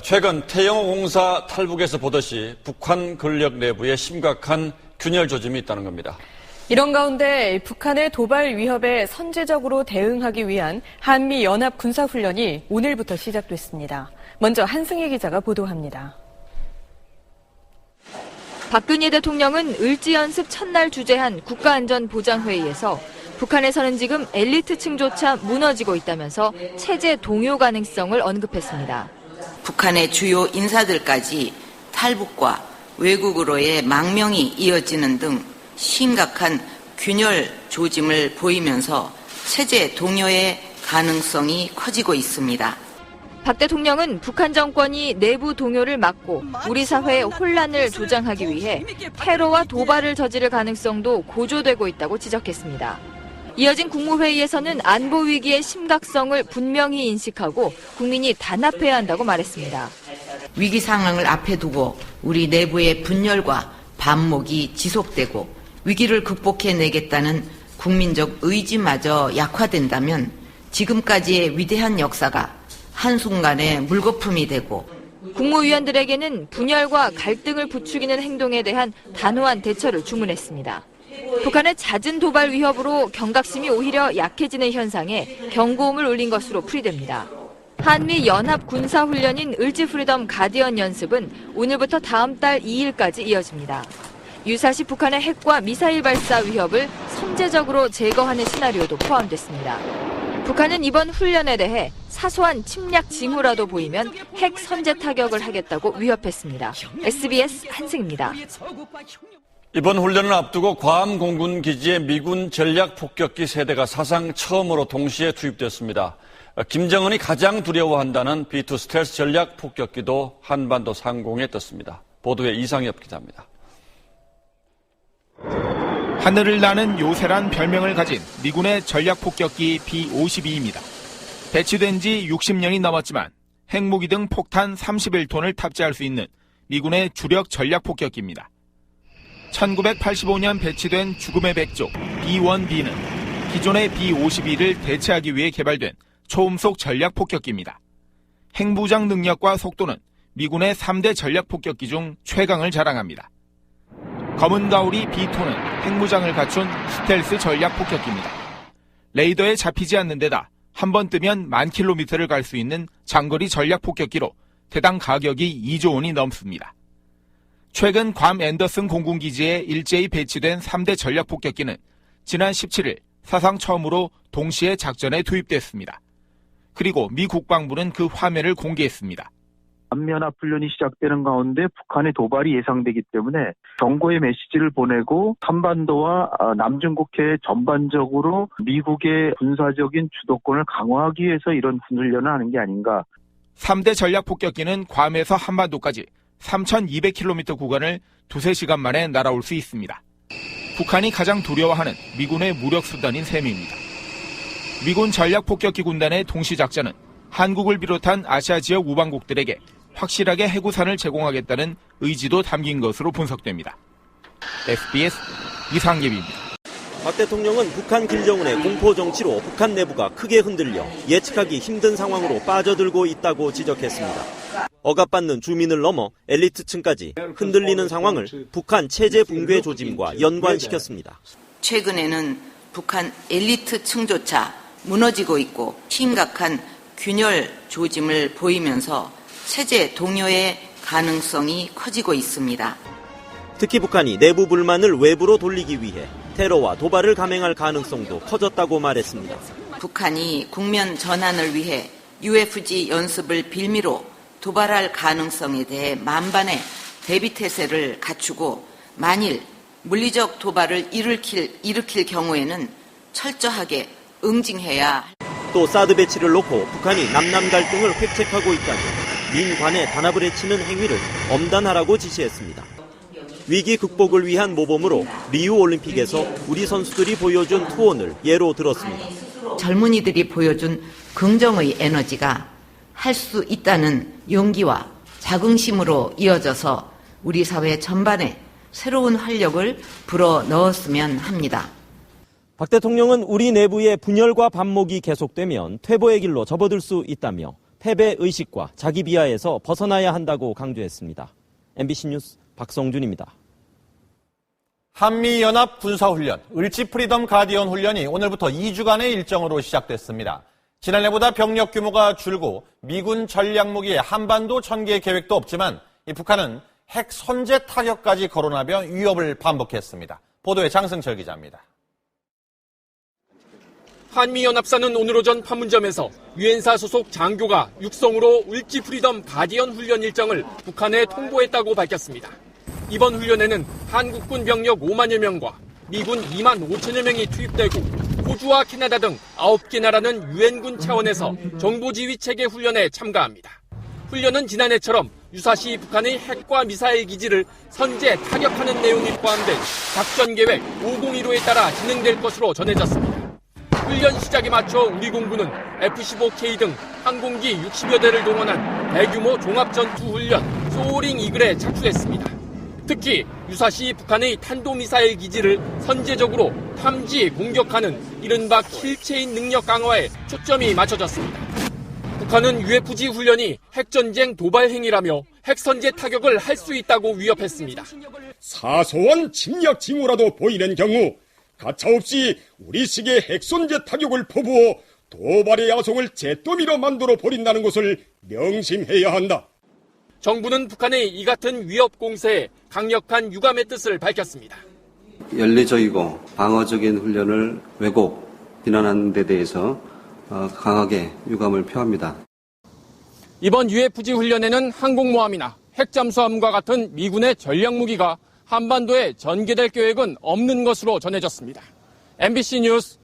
최근 태영호 공사 탈북에서 보듯이 북한 권력 내부에 심각한 균열 조짐이 있다는 겁니다. 이런 가운데 북한의 도발 위협에 선제적으로 대응하기 위한 한미 연합 군사훈련이 오늘부터 시작됐습니다. 먼저 한승희 기자가 보도합니다. 박근혜 대통령은 을지연습 첫날 주재한 국가안전보장회의에서 북한에서는 지금 엘리트층조차 무너지고 있다면서 체제 동요 가능성을 언급했습니다. 북한의 주요 인사들까지 탈북과 외국으로의 망명이 이어지는 등 심각한 균열 조짐을 보이면서 체제 동요의 가능성이 커지고 있습니다. 박 대통령은 북한 정권이 내부 동요를 막고 우리 사회의 혼란을 조장하기 위해 테러와 도발을 저지를 가능성도 고조되고 있다고 지적했습니다. 이어진 국무회의에서는 안보 위기의 심각성을 분명히 인식하고 국민이 단합해야 한다고 말했습니다. 위기 상황을 앞에 두고 우리 내부의 분열과 반목이 지속되고 위기를 극복해내겠다는 국민적 의지마저 약화된다면 지금까지의 위대한 역사가 한순간에 물거품이 되고 국무위원들에게는 분열과 갈등을 부추기는 행동에 대한 단호한 대처를 주문했습니다. 북한의 잦은 도발 위협으로 경각심이 오히려 약해지는 현상에 경고음을 울린 것으로 풀이됩니다. 한미 연합 군사훈련인 을지 프리덤 가디언 연습은 오늘부터 다음 달 2일까지 이어집니다. 유사시 북한의 핵과 미사일 발사 위협을 선제적으로 제거하는 시나리오도 포함됐습니다. 북한은 이번 훈련에 대해 사소한 침략 징후라도 보이면 핵 선제 타격을 하겠다고 위협했습니다. SBS 한승입니다. 이번 훈련을 앞두고 괌 공군 기지에 미군 전략 폭격기 세대가 사상 처음으로 동시에 투입됐습니다. 김정은이 가장 두려워한다는 B2 스텔스 전략 폭격기도 한반도 상공에 떴습니다. 보도에 이상엽 기자입니다. 하늘을 나는 요새란 별명을 가진 미군의 전략 폭격기 B-52입니다. 배치된 지 60년이 넘었지만 핵무기 등 폭탄 31톤을 탑재할 수 있는 미군의 주력 전략 폭격기입니다. 1985년 배치된 죽음의 백족 B-1B는 기존의 B-52를 대체하기 위해 개발된 초음속 전략 폭격기입니다. 핵무장 능력과 속도는 미군의 3대 전략 폭격기 중 최강을 자랑합니다. 검은 가오리 B-2는 핵무장을 갖춘 스텔스 전략 폭격기입니다. 레이더에 잡히지 않는 데다 한 번 뜨면 10,000km를 갈 수 있는 장거리 전략 폭격기로 대당 가격이 2조 원이 넘습니다. 최근 괌 앤더슨 공군기지에 일제히 배치된 3대 전략 폭격기는 지난 17일 사상 처음으로 동시에 작전에 투입됐습니다. 그리고 미 국방부는 그 화면을 공개했습니다. 한미연합훈련이 시작되는 가운데 북한의 도발이 예상되기 때문에 경고의 메시지를 보내고 한반도와 남중국해 전반적으로 미국의 군사적인 주도권을 강화하기 위해서 이런 훈련을 하는 게 아닌가. 3대 전략 폭격기는 괌에서 한반도까지 3,200km 구간을 2-3시간 만에 날아올 수 있습니다. 북한이 가장 두려워하는 미군의 무력 수단인 셈입니다. 미군 전략 폭격기 군단의 동시작전은 한국을 비롯한 아시아 지역 우방국들에게 확실하게 해구산을 제공하겠다는 의지도 담긴 것으로 분석됩니다. SBS 이상엽입니다. 박 대통령은 북한 김정은의 공포 정치로 북한 내부가 크게 흔들려 예측하기 힘든 상황으로 빠져들고 있다고 지적했습니다. 억압받는 주민을 넘어 엘리트층까지 흔들리는 상황을 북한 체제 붕괴 조짐과 연관시켰습니다. 최근에는 북한 엘리트층조차 무너지고 있고 심각한 균열 조짐을 보이면서 체제 동요의 가능성이 커지고 있습니다. 특히 북한이 내부 불만을 외부로 돌리기 위해 테러와 도발을 감행할 가능성도 커졌다고 말했습니다. 북한이 국면 전환을 위해 UFG 연습을 빌미로 도발할 가능성에 대해 만반의 대비태세를 갖추고 만일 물리적 도발을 일으킬 경우에는 철저하게 응징해야. 또 사드 배치를 놓고 북한이 남남 갈등을 획책하고 있다며 민관에 단합을 해치는 행위를 엄단하라고 지시했습니다. 위기 극복을 위한 모범으로 리우 올림픽에서 우리 선수들이 보여준 투혼을 예로 들었습니다. 젊은이들이 보여준 긍정의 에너지가 할 수 있다는 용기와 자긍심으로 이어져서 우리 사회 전반에 새로운 활력을 불어넣었으면 합니다. 박 대통령은 우리 내부의 분열과 반목이 계속되면 퇴보의 길로 접어들 수 있다며 패배 의식과 자기 비하에서 벗어나야 한다고 강조했습니다. MBC 뉴스 박성준입니다. 한미연합 군사훈련, 을지 프리덤 가디언 훈련이 오늘부터 2주간의 일정으로 시작됐습니다. 지난해보다 병력 규모가 줄고 미군 전략무기의 한반도 전개 계획도 없지만 이 북한은 핵 선제 타격까지 거론하며 위협을 반복했습니다. 보도에 장승철 기자입니다. 한미연합사는 오늘 오전 판문점에서 유엔사 소속 장교가 육성으로 을지 프리덤 가디언 훈련 일정을 북한에 통보했다고 밝혔습니다. 이번 훈련에는 한국군 병력 5만여 명과 미군 2만 5천여 명이 투입되고 호주와 캐나다 등 9개 나라는 유엔군 차원에서 정보지휘 체계 훈련에 참가합니다. 훈련은 지난해처럼 유사시 북한의 핵과 미사일 기지를 선제 타격하는 내용이 포함된 작전계획 501호에 따라 진행될 것으로 전해졌습니다. 훈련 시작에 맞춰 우리 공군은 F-15K 등 항공기 60여 대를 동원한 대규모 종합전투훈련 소어링 이글에 착수했습니다. 특히 유사시 북한의 탄도미사일 기지를 선제적으로 탐지, 공격하는 이른바 킬체인 능력 강화에 초점이 맞춰졌습니다. 북한은 UFG 훈련이 핵전쟁 도발 행위라며 핵선제 타격을 할 수 있다고 위협했습니다. 사소한 침략 징후라도 보이는 경우 가차없이 우리식의 핵선제 타격을 퍼부어 도발의 야성을 잿더미로 만들어 버린다는 것을 명심해야 한다. 정부는 북한의 이 같은 위협 공세에 강력한 유감의 뜻을 밝혔습니다. 연례적이고 방어적인 훈련을 왜곡, 비난하는 데 대해서 강하게 유감을 표합니다. 이번 UFG 훈련에는 항공모함이나 핵잠수함과 같은 미군의 전략무기가 한반도에 전개될 계획은 없는 것으로 전해졌습니다. MBC 뉴스